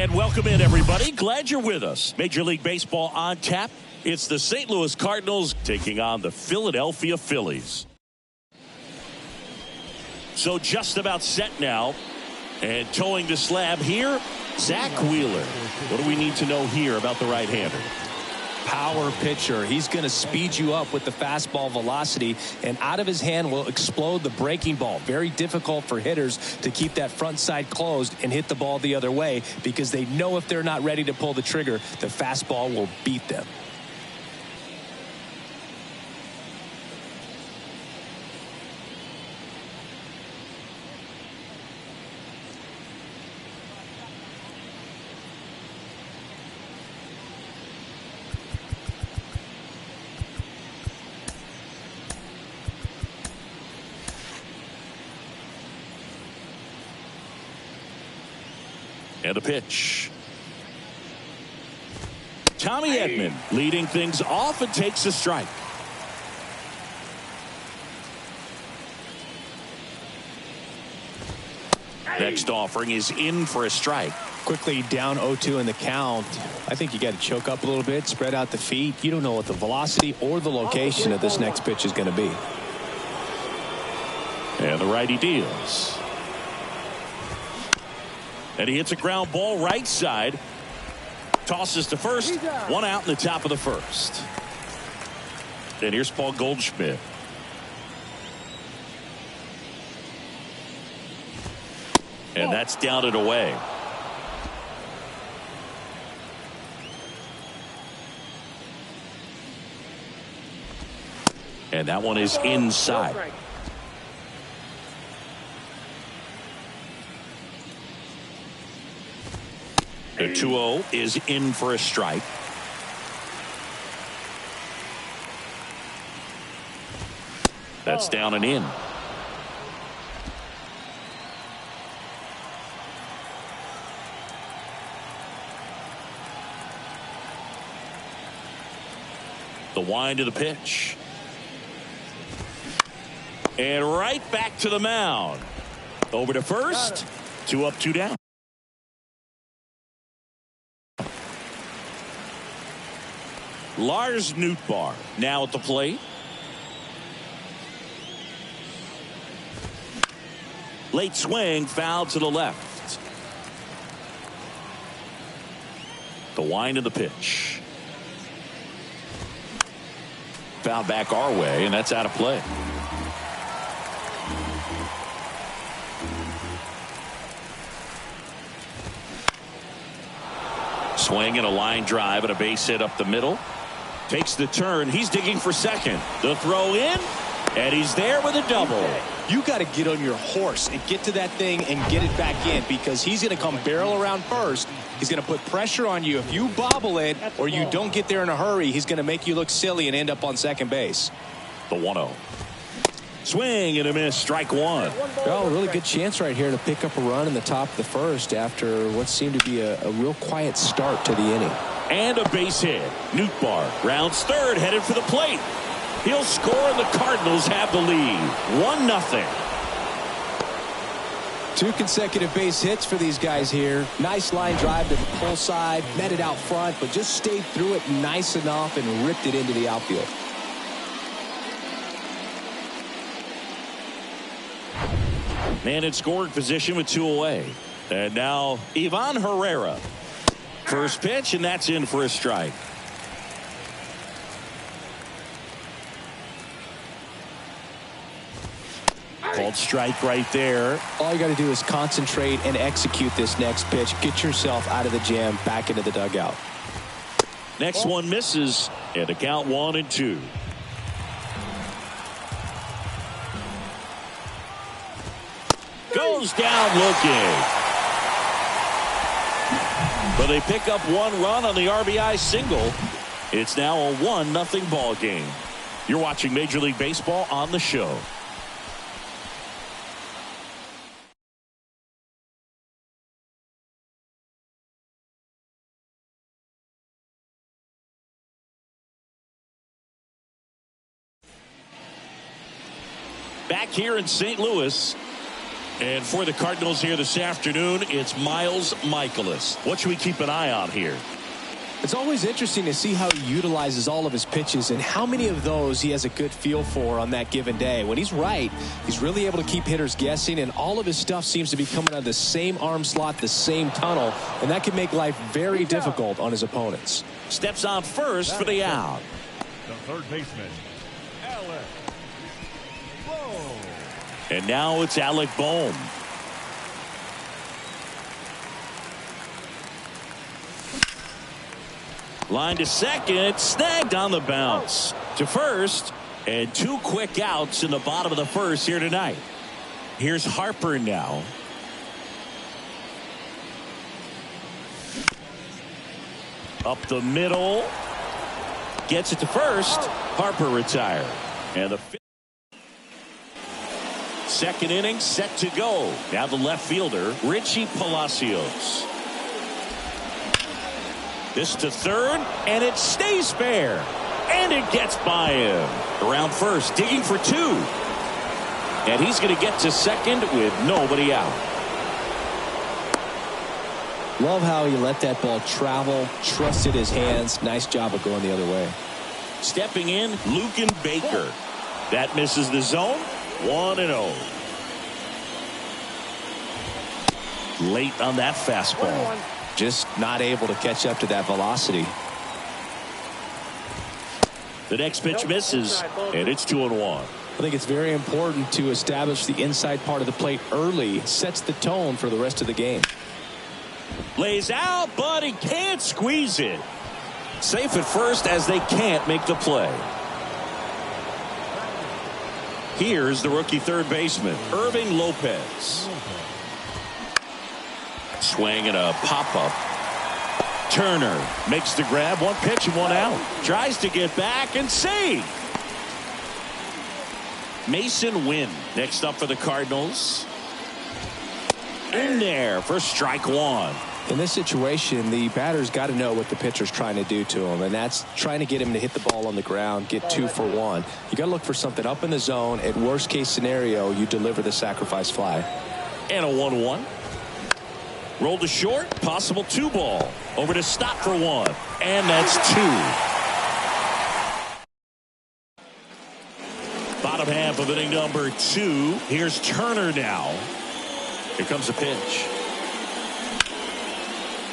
And welcome in, everybody. Glad you're with us. Major League Baseball on tap. It's the St. Louis Cardinals taking on the Philadelphia Phillies. So just about set now. And towing the slab here, Zach Wheeler. What do we need to know here about the right-hander? Power pitcher. He's going to speed you up with the fastball velocity, and out of his hand will explode the breaking ball. Very difficult for hitters to keep that front side closed and hit the ball the other way, because they know if they're not ready to pull the trigger, the fastball will beat them. And a pitch. Tommy Edman leading things off and takes a strike. Next offering is in for a strike. Quickly down 0-2 in the count. I think you got to choke up a little bit, spread out the feet. You don't know what the velocity or the location of this next pitch is going to be. And the righty deals. And he hits a ground ball right side. Tosses to first. One out in the top of the first. And here's Paul Goldschmidt. And that's down and away. And that one is inside. The 2-0 is in for a strike. That's down and in. The wind of the pitch. And right back to the mound. Over to first. 2 up, 2 down. Lars Nootbaar now at the plate. Late swing, foul to the left. The wind of the pitch. Foul back our way, and that's out of play. Swing and a line drive and a base hit up the middle. Takes the turn. He's digging for second. The throw in, and he's there with a double. You got to get on your horse and get to that thing and get it back in, because he's going to come barrel around first. He's going to put pressure on you. If you bobble it or you don't get there in a hurry, he's going to make you look silly and end up on second base. The 1-0. Swing and a miss. Strike one. Well, a really good chance right here to pick up a run in the top of the first after what seemed to be a real quiet start to the inning. And a base hit. Nootbaar rounds third, headed for the plate. He'll score, and the Cardinals have the lead. 1-0. 2 consecutive base hits for these guys here. Nice line drive to the pull side, met it out front, but just stayed through it nice enough and ripped it into the outfield. Man in scoring position with 2 away. And now Ivan Herrera. First pitch, and that's in for a strike. Called strike right there. All you got to do is concentrate and execute this next pitch. Get yourself out of the jam, back into the dugout. Next one misses, and the count 1-2. Goes down looking. But they pick up 1 run on the RBI single. It's now a 1-0 ball game. You're watching Major League Baseball on the show. Back here in St. Louis, And for the Cardinals here this afternoon, it's Miles Michaelis. What should we keep an eye on here? It's always interesting to see how he utilizes all of his pitches and how many of those he has a good feel for on that given day. When he's right, he's really able to keep hitters guessing, and all of his stuff seems to be coming out of the same arm slot, the same tunnel, and that can make life very difficult on his opponents. Steps on first for the out. The third baseman, Alec Bohm. And now it's Alec Bohm. Line to second, snagged on the bounce. To first, and 2 quick outs in the bottom of the first here tonight. Here's Harper now. Up the middle. Gets it to first. Harper retired. And the second inning set to go. Now the left fielder, Richie Palacios. This to third, and it stays fair. And it gets by him. Around first, digging for 2. And he's going to get to second with nobody out. Love how he let that ball travel, trusted his hands. Nice job of going the other way. Stepping in, Lucan Baker. That misses the zone. 1-0. Late on that fastball. Just not able to catch up to that velocity. The next pitch misses, and it's 2-1. I think it's very important to establish the inside part of the plate early. Sets the tone for the rest of the game. Lays out, but he can't squeeze it. Safe at first as they can't make the play. Here's the rookie third baseman, Irving Lopez. Swing and a pop-up. Turner makes the grab. 1 pitch and 1 out. Tries to get back and save. Mason Wynn next up for the Cardinals. In there for strike 1. In this situation, the batter's got to know what the pitcher's trying to do to him, and that's trying to get him to hit the ball on the ground, get 2 for 1. You got to look for something up in the zone. At worst case scenario, you deliver the sacrifice fly. And a 1-1. Rolled to short, possible 2 ball. Over to stop for 1. And that's 2. Bottom half of inning number 2. Here's Turner now. Here comes a pitch.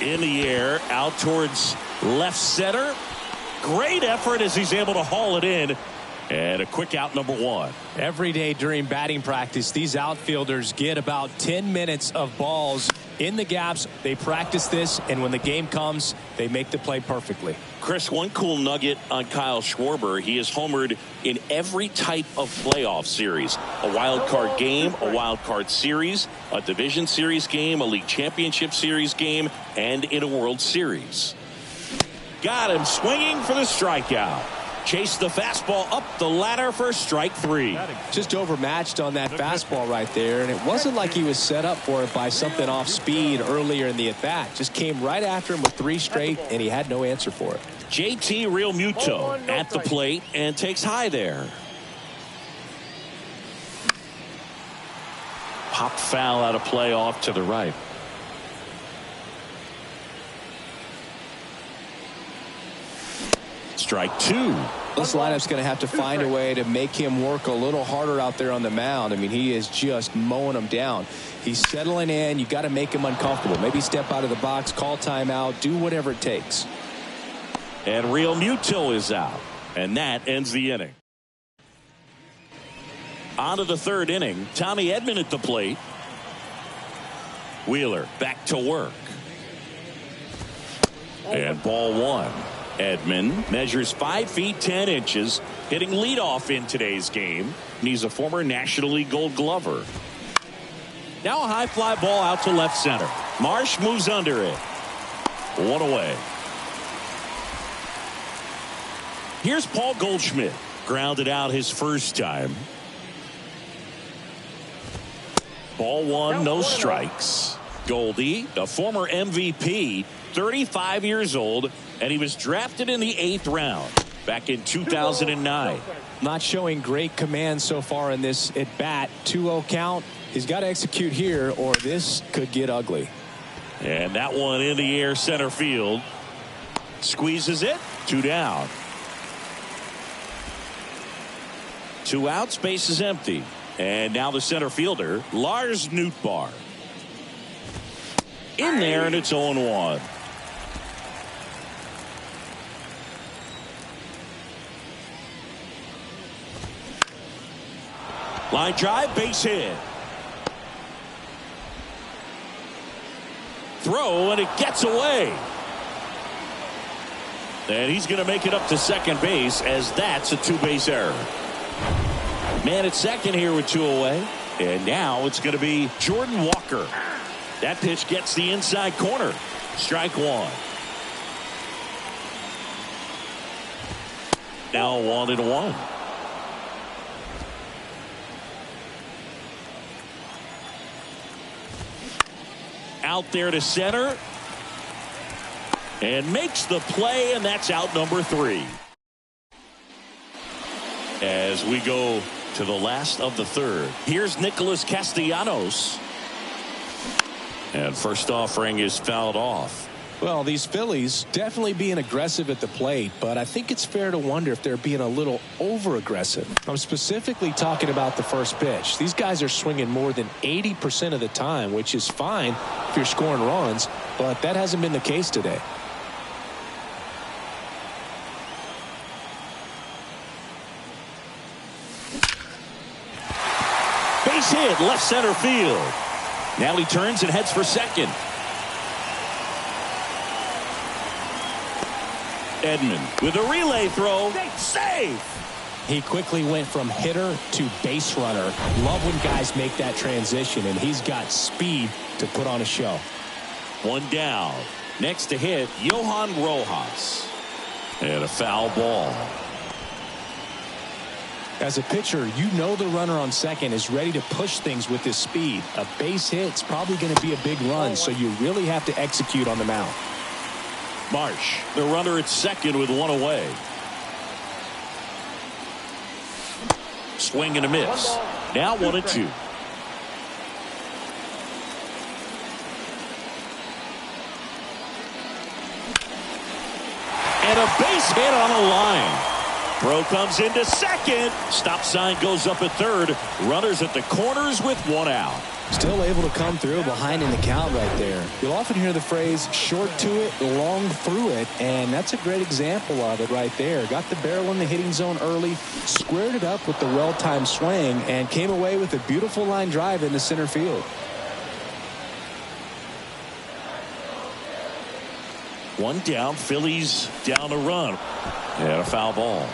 In the air, out towards left center. Great effort as he's able to haul it in. And a quick out, number 1. Every day during batting practice, these outfielders get about 10 minutes of balls in the gaps. They practice this, and when the game comes, they make the play perfectly. Chris, one cool nugget on Kyle Schwarber. He has homered in every type of playoff series. A wild card game, a wild card series, a division series game, a league championship series game, and in a World Series. Got him swinging for the strikeout. Chased the fastball up the ladder for strike 3. Just overmatched on that fastball right there, and it wasn't like he was set up for it by something off speed earlier in the at-bat. Just came right after him with 3 straight, and he had no answer for it. JT Realmuto at the plate and takes high there. Pop foul out of play off to the right. Strike 2. This lineup's going to have to find a way to make him work a little harder out there on the mound. I mean, he is just mowing them down. He's settling in. You got to make him uncomfortable. Maybe step out of the box, call timeout, do whatever it takes. And Realmuto is out. And that ends the inning. On to the third inning. Tommy Edman at the plate. Wheeler back to work. And ball 1. Edman measures 5 feet 10 inches, hitting leadoff in today's game. And he's a former National League Gold Glover. Now a high fly ball out to left center. Marsh moves under it. 1 away. Here's Paul Goldschmidt. Grounded out his first time. Ball 1, no strikes. Goldie, the former MVP, 35 years old, and he was drafted in the 8th round. back in 2009. Not showing great command so far in this at bat. 2-0 count. He's got to execute here or this could get ugly. And that one in the air center field. Squeezes it. 2 down. 2 outs. Base is empty. And now the center fielder, Lars Nootbaar. In there, and it's 0-1. Line drive, base hit. Throw, and it gets away. And he's going to make it up to second base as that's a 2-base error. Man at second here with 2 away. And now it's going to be Jordan Walker. That pitch gets the inside corner. Strike 1. Now 1-1. Out there to center. And makes the play, and that's out number 3. As we go to the last of the third. Here's Nicholas Castellanos. And first offering is fouled off. Well, these Phillies definitely being aggressive at the plate, but I think it's fair to wonder if they're being a little over-aggressive. I'm specifically talking about the first pitch. These guys are swinging more than 80% of the time, which is fine if you're scoring runs, but that hasn't been the case today. Base hit, left center field. Now he turns and heads for second. Edman with a relay throw. Safe. He quickly went from hitter to base runner. Love when guys make that transition, and he's got speed to put on a show. 1 down. Next to hit, Johan Rojas. And a foul ball. As a pitcher, you know the runner on second is ready to push things with his speed. A base hit's probably going to be a big run, so you really have to execute on the mound. Marsh, the runner at second with 1 away. Swing and a miss. Now 1-2. And a base hit on the line. Throw comes into second. Stop sign goes up at third. Runners at the corners with 1 out. Still able to come through behind in the count right there. You'll often hear the phrase short to it, long through it, and that's a great example of it right there. Got the barrel in the hitting zone early, squared it up with the well-timed swing, and came away with a beautiful line drive into center field. 1 down. Phillies down a run. And a foul ball.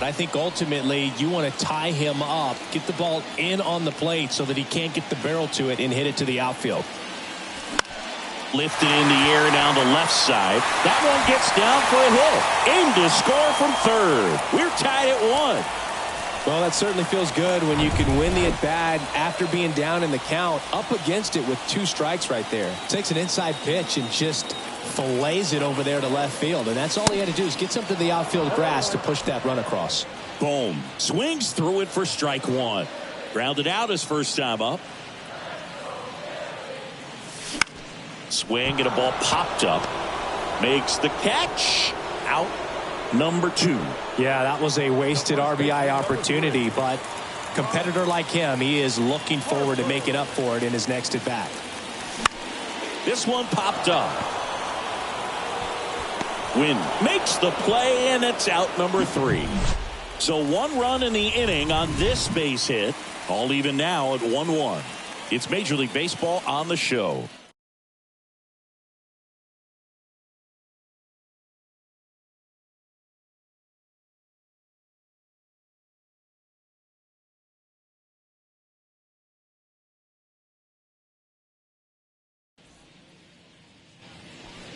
I think ultimately you want to tie him up, get the ball in on the plate so that he can't get the barrel to it and hit it to the outfield. Lifted in the air down the left side. That one gets down for a hit. Aimed to score from third. We're tied at 1. Well, that certainly feels good when you can win the at-bat after being down in the count, up against it with 2 strikes right there. Takes an inside pitch and just fillets it over there to left field, and that's all he had to do is get something to the outfield grass to push that run across. Boom. Swings through it for strike 1. Grounded out his first time up. Swing and a ball popped up. Makes the catch. Out number 2. Yeah, that was a wasted RBI opportunity, but competitor like him, he is looking forward to making up for it in his next at bat. This one popped up. Wynn makes the play, and it's out number 3. So 1 run in the inning on this base hit. All even now at 1-1. It's Major League Baseball on the show.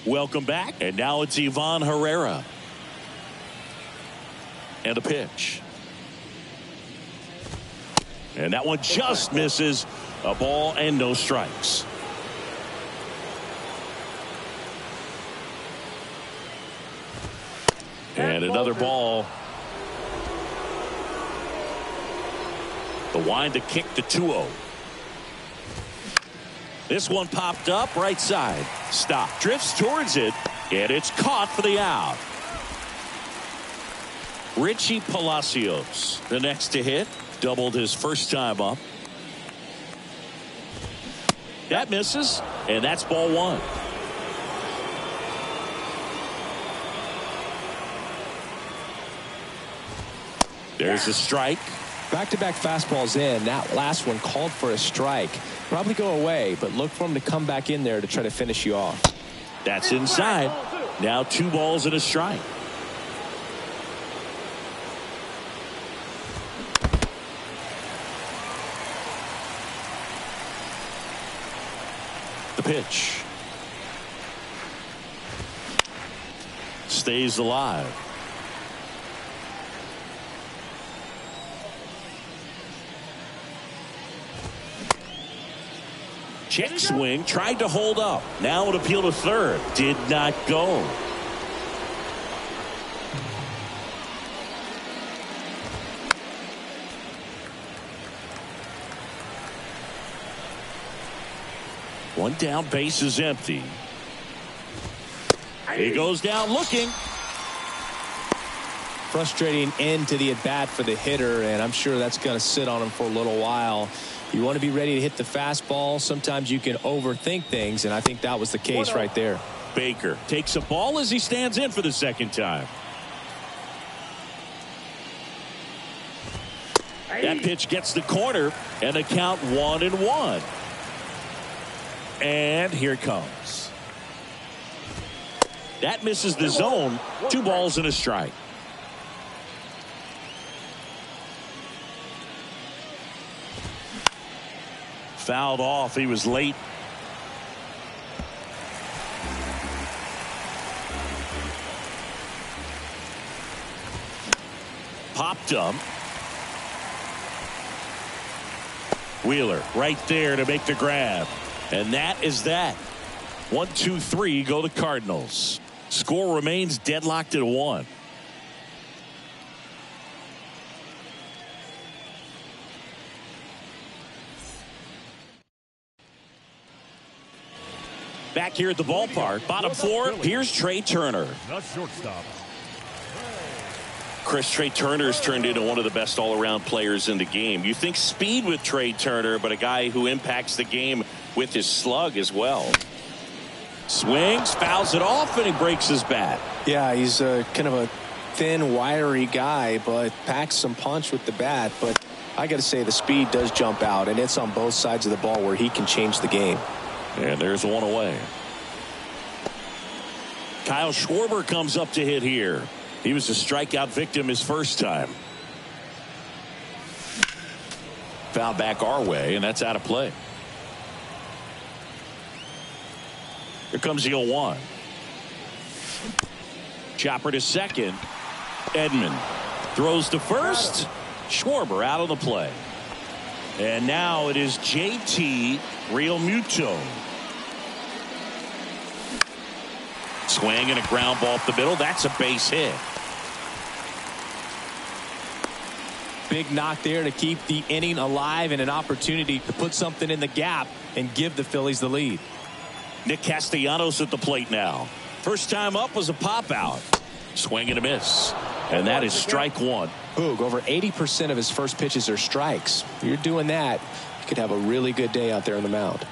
Welcome back. And now it's Ivan Herrera. And a pitch. And that one just misses. A ball and no strikes. And another ball. The wind to kick to 2-0. This one popped up right side. Stop. Drifts towards it. And it's caught for the out. Richie Palacios, the next to hit. Doubled his first time up. That misses. And that's ball one. There's a strike. Back-to-back fastballs in. That last one called for a strike. Probably go away, but look for him to come back in there to try to finish you off. That's inside. Now 2 balls and a strike. The pitch. Stays alive. Check swing, tried to hold up. Now an appeal to third. Did not go. One down, base is empty. He goes down looking. Frustrating end to the at-bat for the hitter, and I'm sure that's going to sit on him for a little while. You want to be ready to hit the fastball. Sometimes you can overthink things, and I think that was the case right there. Baker takes a ball as he stands in for the second time. That pitch gets the corner, and the count 1-1. And here it comes. That misses the zone. 2 balls and a strike. Fouled off. He was late. Popped up. Wheeler right there to make the grab. And that is that. 1, 2, 3 go the Cardinals. Score remains deadlocked at 1. Back here at the ballpark, bottom 4, here's Trey Turner. Shortstop. Chris, Trey Turner's turned into one of the best all-around players in the game. You think speed with Trey Turner, but a guy who impacts the game with his slug as well. Swings, fouls it off, and he breaks his bat. Yeah, he's kind of a thin, wiry guy, but packs some punch with the bat. But I got to say, the speed does jump out, and it's on both sides of the ball where he can change the game. And there's one away. Kyle Schwarber comes up to hit here. He was a strikeout victim his first time. Foul back our way, and that's out of play. Here comes the 0-1. Chopper to second. Edman throws to first. Schwarber out of the play. And now it is JT Realmuto. Swing and a ground ball up the middle. That's a base hit. Big knock there to keep the inning alive and an opportunity to put something in the gap and give the Phillies the lead. Nick Castellanos at the plate now. First time up was a pop out. Swing and a miss. And that is strike 1. Boog, over 80% of his first pitches are strikes. If you're doing that, you could have a really good day out there on the mound.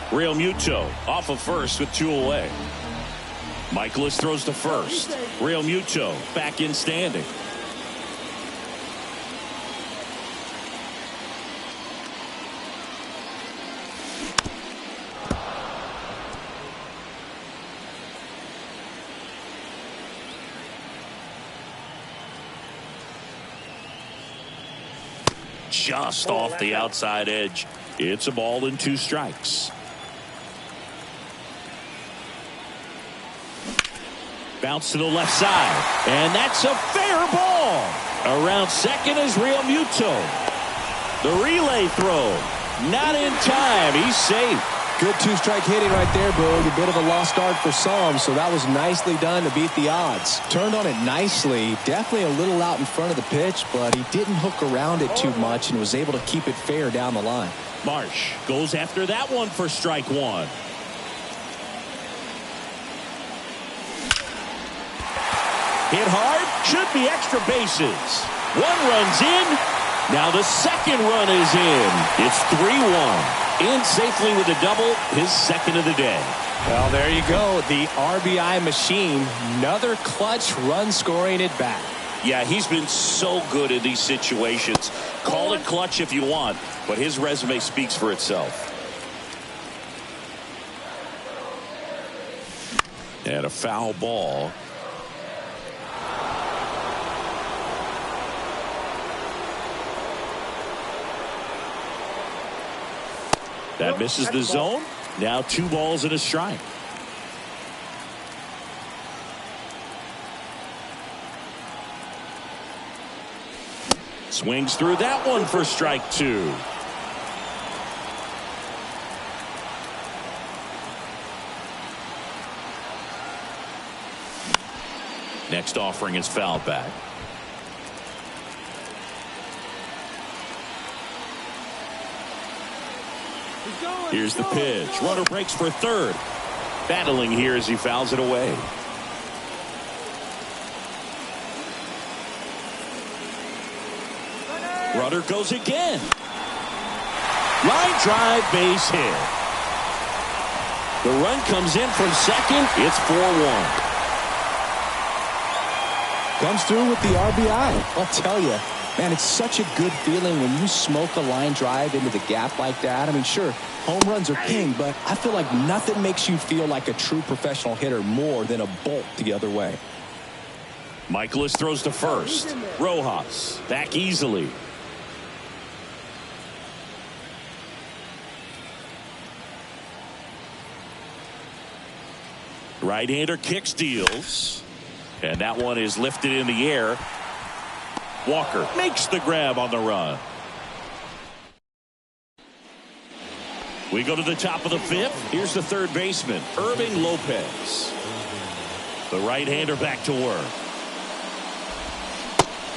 Realmuto off of first with 2 away. Michaelis throws to first. Realmuto back in standing. Just off the outside edge. It's a ball and 2 strikes. Bounce to the left side. And that's a fair ball. Around second is Realmuto. The relay throw. Not in time. He's safe. Good two-strike hitting right there, Boog. A bit of a lost start for some, so that was nicely done to beat the odds. Turned on it nicely. Definitely a little out in front of the pitch, but he didn't hook around it too much and was able to keep it fair down the line. Marsh goes after that one for strike one. Hit hard, should be extra bases. One run's in. Now the second run is in. It's 3-1. In safely with a double, his second of the day. Well, there you go. The RBI machine. Another clutch run scoring at bat. Yeah, he's been so good in these situations. Call it clutch if you want, but his resume speaks for itself. And a foul ball. That misses the zone. Now 2 balls and a strike. Swings through that one for strike 2. Next offering is fouled back. Here's the pitch. Runner breaks for third. Battling here as he fouls it away. Runner goes again. Line drive, base hit. The run comes in from second. It's 4-1. Comes through with the RBI. I'll tell you, man, it's such a good feeling when you smoke a line drive into the gap like that. I mean, sure, home runs are king, but I feel like nothing makes you feel like a true professional hitter more than a bolt the other way. Michaelis throws to first. Rojas back easily. Right-hander kicks, deals. And that one is lifted in the air. Walker makes the grab on the run. We go to the top of the fifth. Here's the third baseman, Irving Lopez. The right-hander back to work.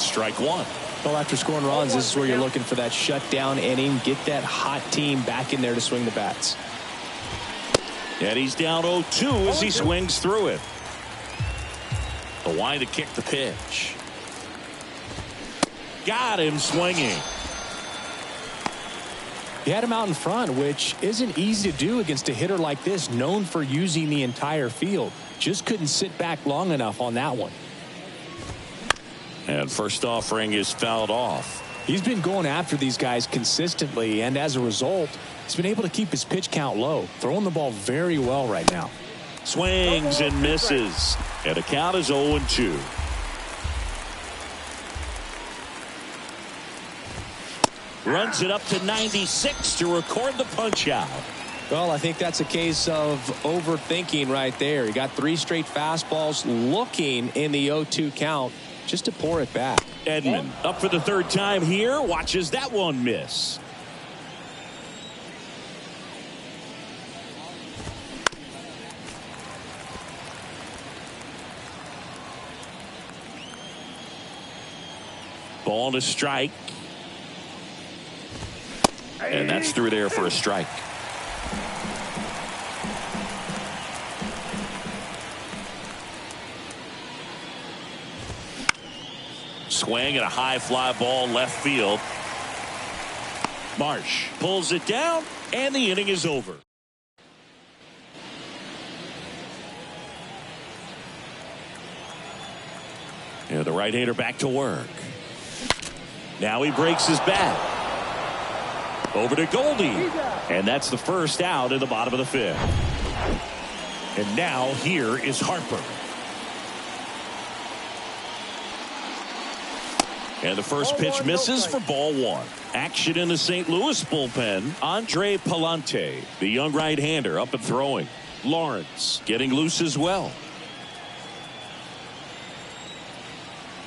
Strike one. Well, after scoring runs, this is where you're looking for that shutdown inning. Get that hot team back in there to swing the bats. And he's down 0-2 as he swings through it. The wind to kick the pitch. Got him swinging. He had him out in front, which isn't easy to do against a hitter like this, known for using the entire field. Just couldn't sit back long enough on that one. And first offering is fouled off. He's been going after these guys consistently, and as a result, he's been able to keep his pitch count low, throwing the ball very well right now. Swings and misses. And the count is 0-2. Runs it up to 96 to record the punch out. Well, I think that's a case of overthinking right there. He got 3 straight fastballs looking in the 0-2 count just to pour it back. Edman up for the third time here. Watches that one miss. Ball to strike. And that's through there for a strike. Swing and a high fly ball left field. Marsh pulls it down, and the inning is over. And the right-hander back to work. Now he breaks his bat. Over to Goldie. And that's the first out in the bottom of the fifth. And now here is Harper. And the first pitch misses for ball one. Action in the St. Louis bullpen. Andre Palante, the young right-hander, up and throwing. Lawrence getting loose as well.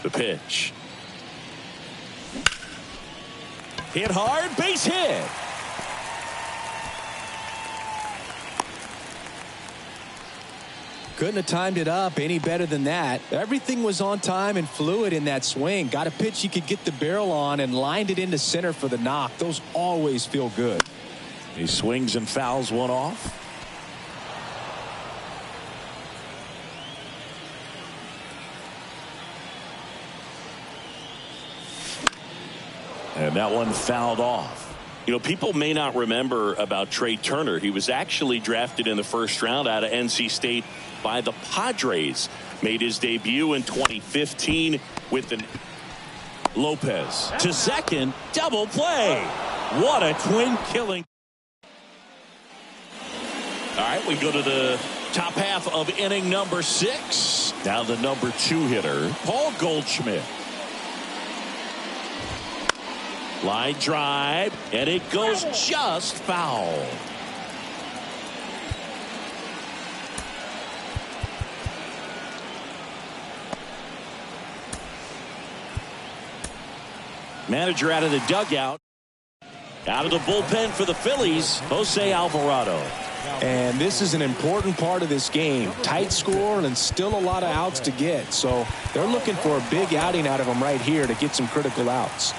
The pitch. Hit hard, base hit. Couldn't have timed it up any better than that. Everything was on time and fluid in that swing. Got a pitch he could get the barrel on and lined it into center for the knock. Those always feel good. He swings and fouls one off. And that one fouled off. You know, people may not remember about Trey Turner. He was actually drafted in the first round out of NC State by the Padres. Made his debut in 2015 with the Lopez to second. Double play. What a twin killing. All right, we go to the top half of inning number 6. Now the number 2 hitter, Paul Goldschmidt. Line drive, and it goes just foul. Manager out of the dugout. Out of the bullpen for the Phillies, Jose Alvarado. And this is an important part of this game. Tight score and still a lot of outs to get. So they're looking for a big outing out of him right here to get some critical outs.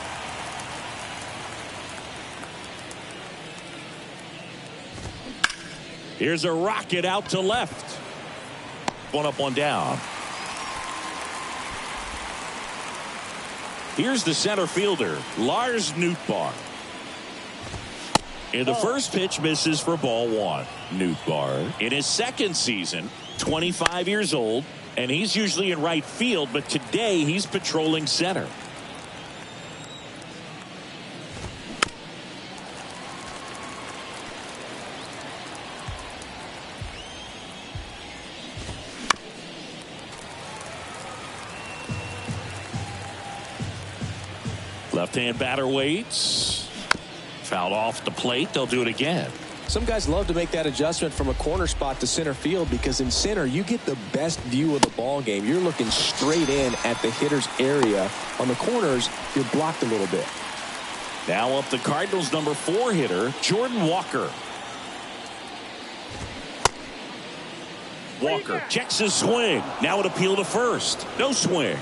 Here's a rocket out to left. One up, one down. Here's the center fielder, Lars Nootbaar. And the first pitch misses for ball 1. Nootbaar in his second season, 25 years old, and he's usually in right field, but today he's patrolling center. Left-hand batter waits. Fouled off the plate. They'll do it again. Some guys love to make that adjustment from a corner spot to center field because in center you get the best view of the ball game. You're looking straight in at the hitter's area. On the corners, you're blocked a little bit. Now up the Cardinals' number 4 hitter, Jordan Walker. Walker checks his swing. Now an appeal to first. No swing.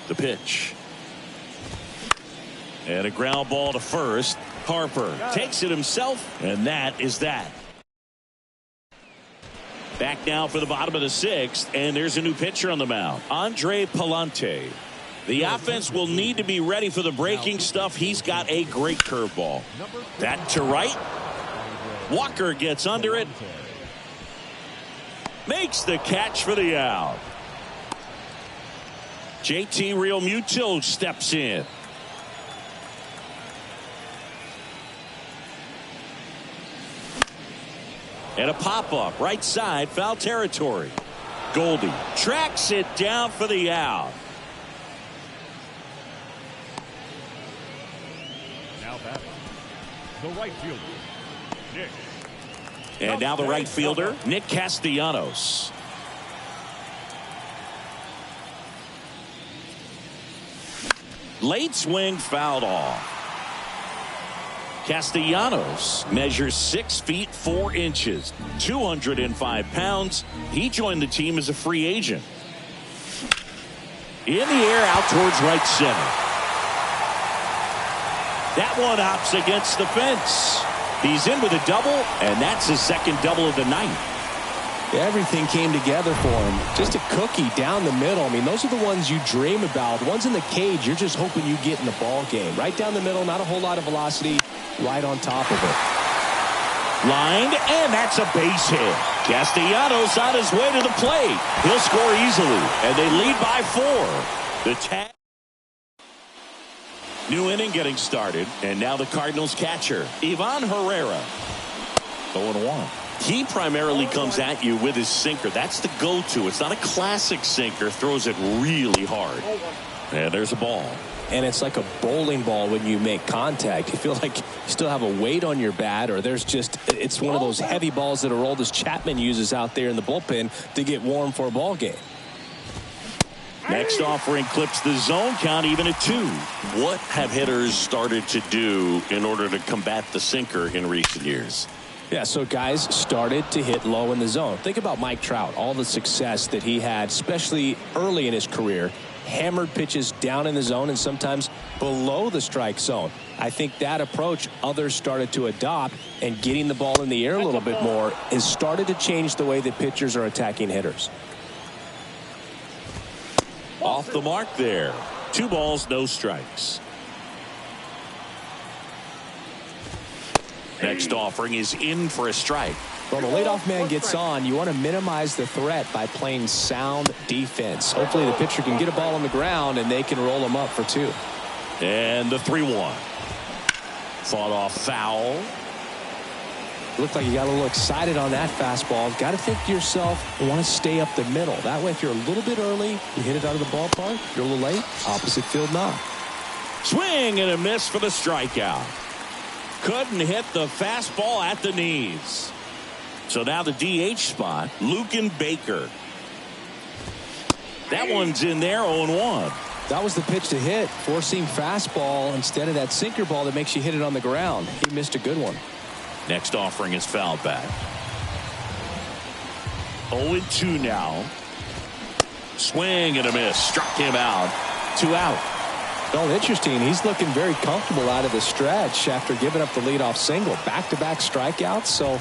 The pitch. And a ground ball to first. Harper takes it himself, and that is that. Back now for the bottom of the 6th, and there's a new pitcher on the mound, Andre Palante. The offense will need to be ready for the breaking stuff. He's got a great curveball. That to right. Walker gets under it. Makes the catch for the out. JT Realmuto steps in. And a pop-up right side, foul territory. Goldie tracks it down for the out. Now batting, the right fielder, Nick. And now the right fielder, Nick Castellanos. Late swing fouled off. Castellanos measures 6 feet 4 inches, 205 pounds. He joined the team as a free agent. In the air out towards right center. That one hops against the fence. He's in with a double, and that's his second double of the night. Everything came together for him. Just a cookie down the middle. I mean, those are the ones you dream about. Ones in the cage, you're just hoping you get in the ball game. Right down the middle, not a whole lot of velocity, right on top of it. Lined, and that's a base hit. Castellanos on his way to the plate. He'll score easily, and they lead by 4. The tag. New inning getting started, and now the Cardinals catcher, Ivan Herrera. 0-1. He primarily comes at you with his sinker. That's the go-to. It's not a classic sinker. Throws it really hard. And there's a ball. And it's like a bowling ball when you make contact. You feel like you still have a weight on your bat, or it's one of those heavy balls that Aroldis Chapman uses out there in the bullpen to get warm for a ball game. Next offering clips the zone count even at 2. What have hitters started to do in order to combat the sinker in recent years? Yeah, so guys started to hit low in the zone. Think about Mike Trout, all the success that he had, especially early in his career. Hammered pitches down in the zone and sometimes below the strike zone. I think that approach others started to adopt, and getting the ball in the air a little bit more has started to change the way that pitchers are attacking hitters. Off the mark there. 2 balls, no strikes. Next offering is in for a strike. Well, the leadoff man gets on. You want to minimize the threat by playing sound defense. Hopefully the pitcher can get a ball on the ground and they can roll him up for 2. And the 3-1. Fought off foul. Looked like you got a little excited on that fastball. Got to think to yourself, you want to stay up the middle. That way, if you're a little bit early, you hit it out of the ballpark. If you're a little late, opposite field knock. Swing and a miss for the strikeout. Couldn't hit the fastball at the knees. So now the DH spot, Luken Baker. That one's in there, 0-1. That was the pitch to hit. Four-seam fastball instead of that sinker ball that makes you hit it on the ground. He missed a good one. Next offering is fouled back. 0-2 now. Swing and a miss. Struck him out. 2 out. Well, interesting. He's looking very comfortable out of the stretch after giving up the leadoff single. Back-to-back strikeouts. So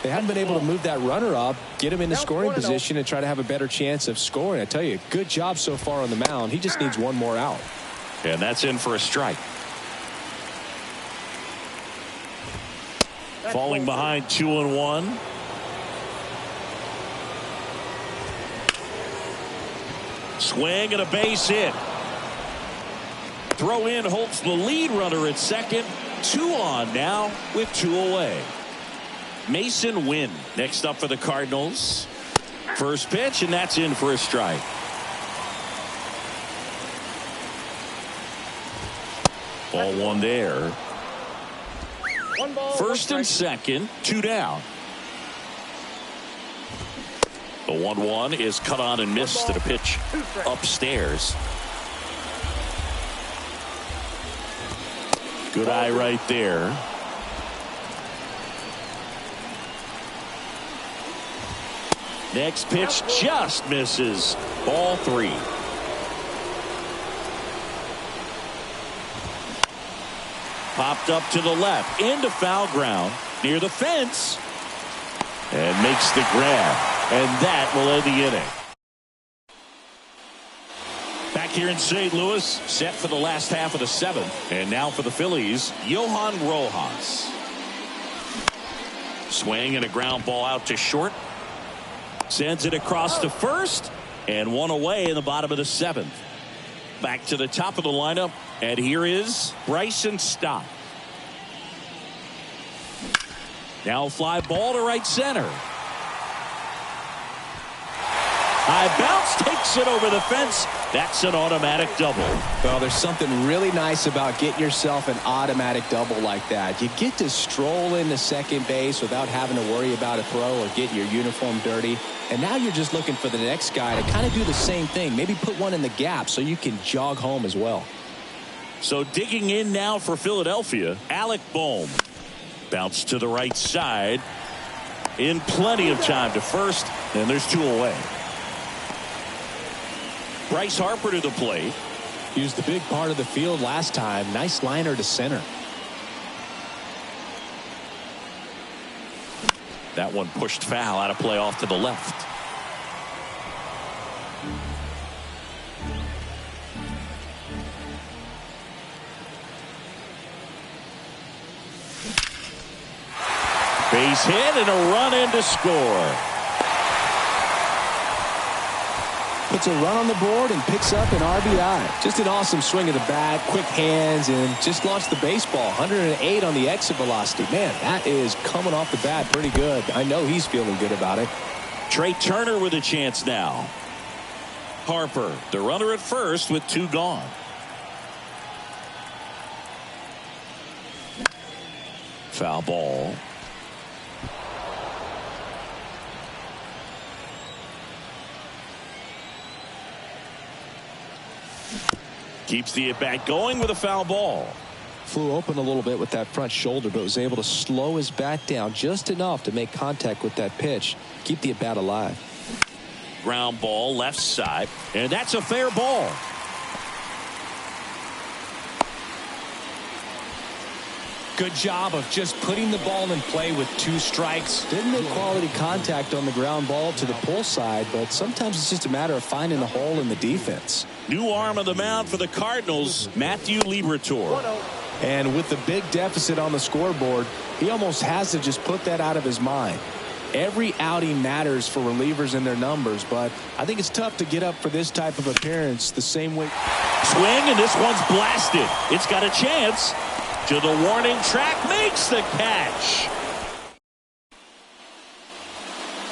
they haven't been able to move that runner up, get him into scoring position, and try to have a better chance of scoring. I tell you, good job so far on the mound. He just needs one more out. And that's in for a strike. Falling behind 2-1. Swing and a base hit. Throw in holds the lead runner at second. 2 on now with 2 away. Mason Wynn next up for the Cardinals. First pitch, and that's in for a strike. Ball 1 there. First and second, 2 down. The 1-1 is cut on and missed at a pitch upstairs. Good eye right there. Next pitch just misses. Ball 3. Popped up to the left into foul ground near the fence and makes the grab. And that will end the inning. Back here in St. Louis, set for the last half of the 7th. And now for the Phillies, Johan Rojas. Swing and a ground ball out to short. Sends it across to first. And 1 away in the bottom of the 7th. Back to the top of the lineup. And here is Bryson Stott. Now fly ball to right center. High bounce, takes it over the fence. That's an automatic double. Well, there's something really nice about getting yourself an automatic double like that. You get to stroll into second base without having to worry about a throw or getting your uniform dirty. And now you're just looking for the next guy to kind of do the same thing. Maybe put one in the gap so you can jog home as well. So digging in now for Philadelphia, Alec Bohm. Bounce to the right side. In plenty of time to first. And there's 2 away. Bryce Harper to the plate. He was the big part of the field last time. Nice liner to center. That one pushed foul, out of play off to the left. Base hit and a run in to score. Puts a run on the board and picks up an RBI. Just an awesome swing of the bat, quick hands, and just launched the baseball. 108 on the exit velocity. Man, that is coming off the bat pretty good. I know he's feeling good about it. Trey Turner with a chance now. Harper, the runner at first with 2 gone. Foul ball. Keeps the at-bat going with a foul ball. Flew open a little bit with that front shoulder, but was able to slow his bat down just enough to make contact with that pitch. Keep the at-bat alive. Ground ball left side, and that's a fair ball. Good job of just putting the ball in play with 2 strikes. Didn't make quality contact on the ground ball to the pull side, but sometimes it's just a matter of finding the hole in the defense. New arm of the mound for the Cardinals, Matthew Liberatore. And with the big deficit on the scoreboard, he almost has to just put that out of his mind. Every outing matters for relievers and their numbers, but I think it's tough to get up for this type of appearance the same way. Swing, and this one's blasted. It's got a chance. To the warning track, makes the catch.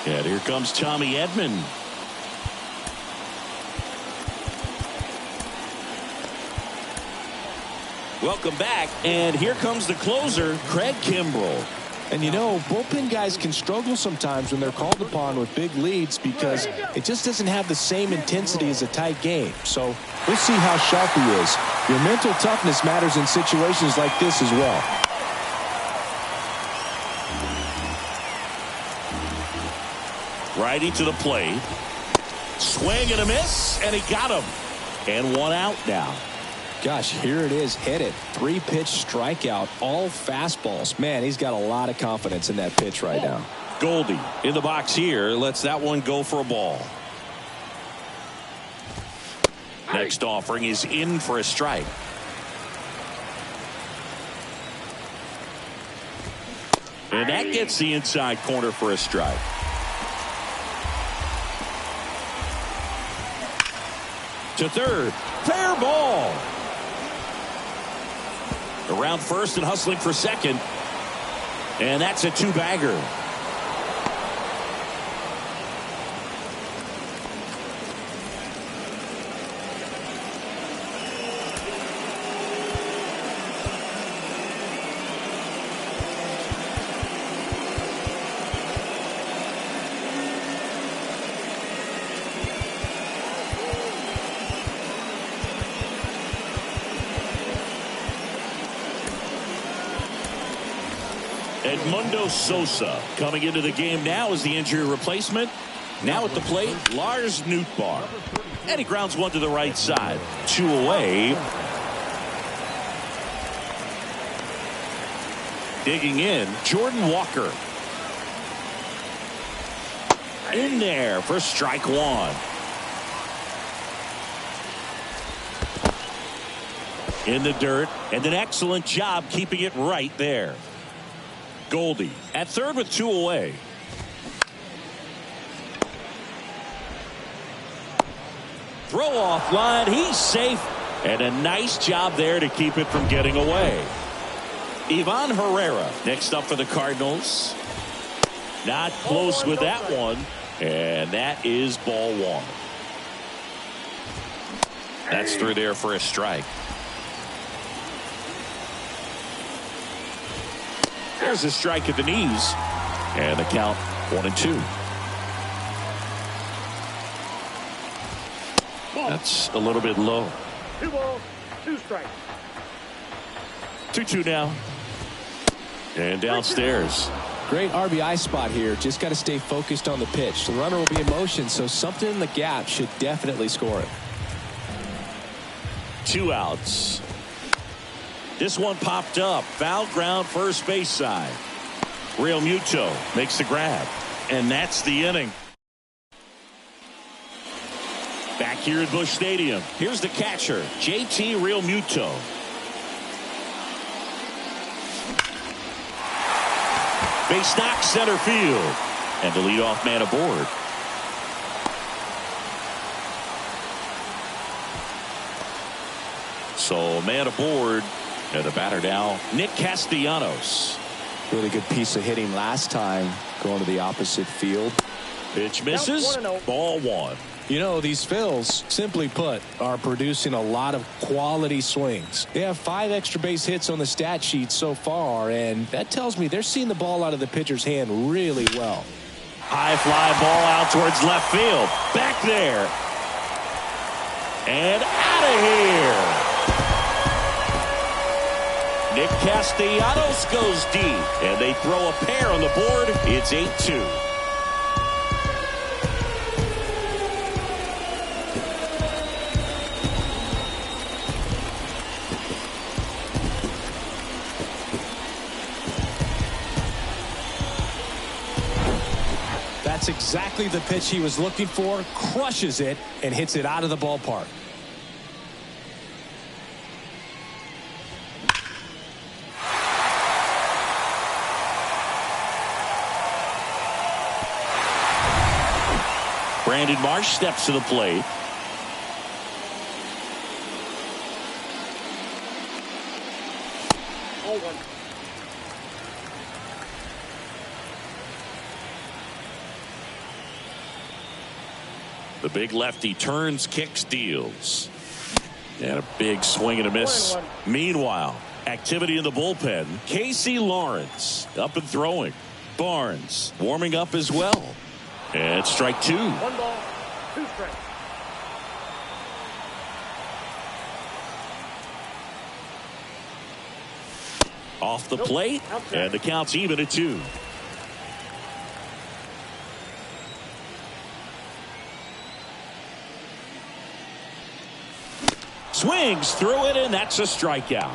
And here comes Tommy Edman. Welcome back, and here comes the closer, Craig Kimbrell. And you know, bullpen guys can struggle sometimes when they're called upon with big leads because it just doesn't have the same intensity as a tight game. So we'll see how sharp he is. Your mental toughness matters in situations like this as well. Righty to the plate. Swing and a miss, and he got him. And 1 out now. Gosh, here it is, hit it. 3-pitch strikeout, all fastballs. Man, he's got a lot of confidence in that pitch right now. Goldie in the box here, lets that one go for a ball. Next offering is in for a strike. And that gets the inside corner for a strike. To third, fair ball. Around first and hustling for second. And that's a 2-bagger. Edmundo Sosa coming into the game now as the injury replacement. Now at the plate, Lars Nootbaar. And he grounds one to the right side. 2 away. Digging in, Jordan Walker. In there for strike 1. In the dirt, and an excellent job keeping it right there. Goldie at third with 2 away. Throw off line. He's safe. And a nice job there to keep it from getting away. Ivan Herrera next up for the Cardinals. Not close with that one. And that is ball 1. That's through there for a strike. There's a strike at the knees. And the count 1-2. That's a little bit low. 2 balls, 2 strikes. 2-2 now. And downstairs. Great RBI spot here. Just got to stay focused on the pitch. The runner will be in motion, so something in the gap should definitely score it. 2 outs. This one popped up. Foul ground first base side. Real Muto makes the grab. And that's the inning. Back here at Busch Stadium. Here's the catcher, JT Real Muto. Base knock center field. And the leadoff man aboard. So man aboard. And the batter now, Nick Castellanos. Really good piece of hitting last time, going to the opposite field. Pitch misses. Ball 1. You know, these Phils, simply put, are producing a lot of quality swings. They have 5 extra base hits on the stat sheet so far, and that tells me they're seeing the ball out of the pitcher's hand really well. High fly ball out towards left field. Back there. And out of Castellanos goes deep, and they throw a pair on the board. It's 8-2. That's exactly the pitch he was looking for. Crushes it and hits it out of the ballpark. Brandon Marsh steps to the plate. The big lefty turns, kicks, deals. And a big swing and a miss. Meanwhile, activity in the bullpen. Casey Lawrence up and throwing. Barnes warming up as well. And strike two. 1 ball, 2 strikes. Off the plate, and the count's even at 2. Swings through it, and that's a strikeout.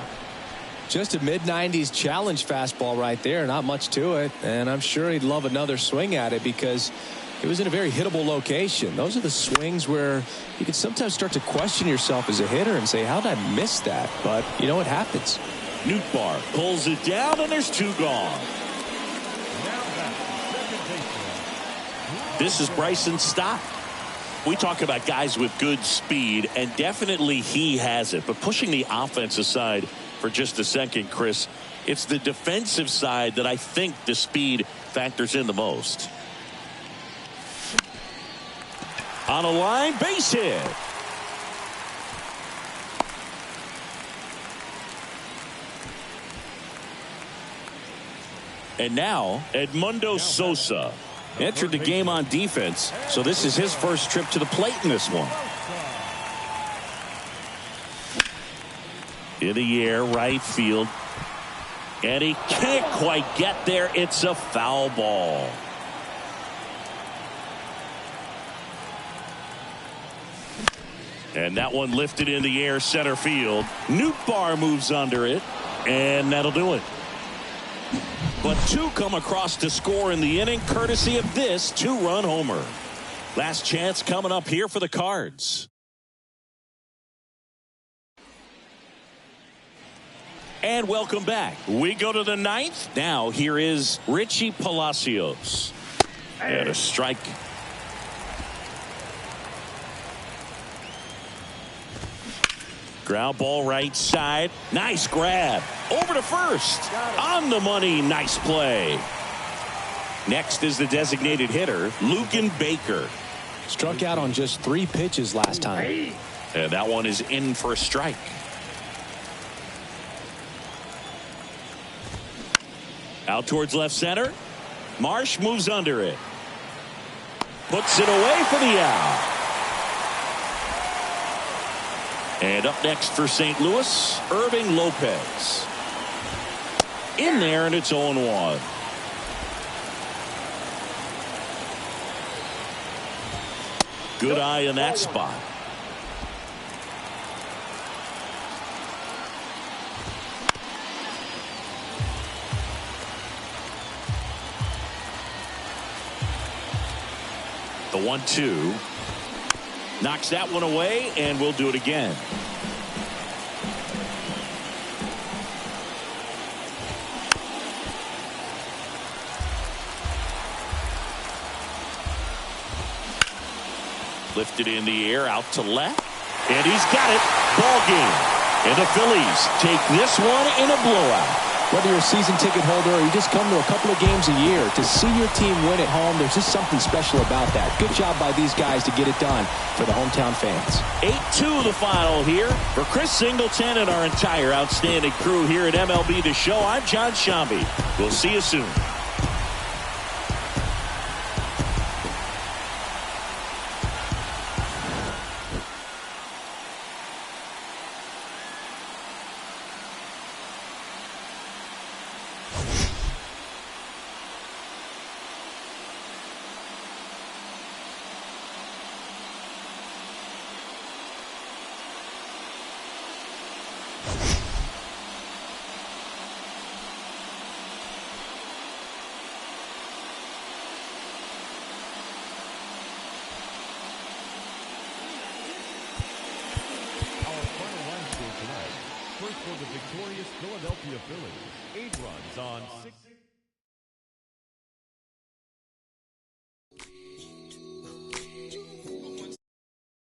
Just a mid-90s challenge fastball right there. Not much to it. And I'm sure he'd love another swing at it because it was in a very hittable location. Those are the swings where you can sometimes start to question yourself as a hitter and say, how did I miss that? But, you know, it happens. Nootbaar pulls it down, and there's 2 gone. This is Bryson Stott. We talk about guys with good speed, and definitely he has it. But pushing the offense aside for just a second, Chris, it's the defensive side that I think the speed factors in the most. On a line, base hit. And now, Edmundo Sosa entered the game on defense, so this is his first trip to the plate in this one. In the air, right field. And he can't quite get there. It's a foul ball. And that one lifted in the air, center field. Nootbaar moves under it, and that'll do it. But 2 come across to score in the inning, courtesy of this 2-run homer. Last chance coming up here for the Cards. And welcome back. We go to the 9th. Now here is Richie Palacios. And a strike. Ground ball right side. Nice grab. Over to first. On the money. Nice play. Next is the designated hitter, Lucan Baker. Struck out on just 3 pitches last time. And that one is in for a strike. Out towards left center. Marsh moves under it. Puts it away for the out. And up next for St. Louis, Irving Lopez. In there, and it's 0-1. Good eye in that spot. The 1-2. Knocks that one away, and we'll do it again. Lifted in the air, out to left. And he's got it. Ball game. And the Phillies take this one in a blowout. Whether you're a season ticket holder or you just come to a couple of games a year, to see your team win at home, there's just something special about that. Good job by these guys to get it done for the hometown fans. 8-2 the final here. For Chris Singleton and our entire outstanding crew here at MLB The Show, I'm John Shambi. We'll see you soon. for the victorious Philadelphia Phillies. 8 runs on 6.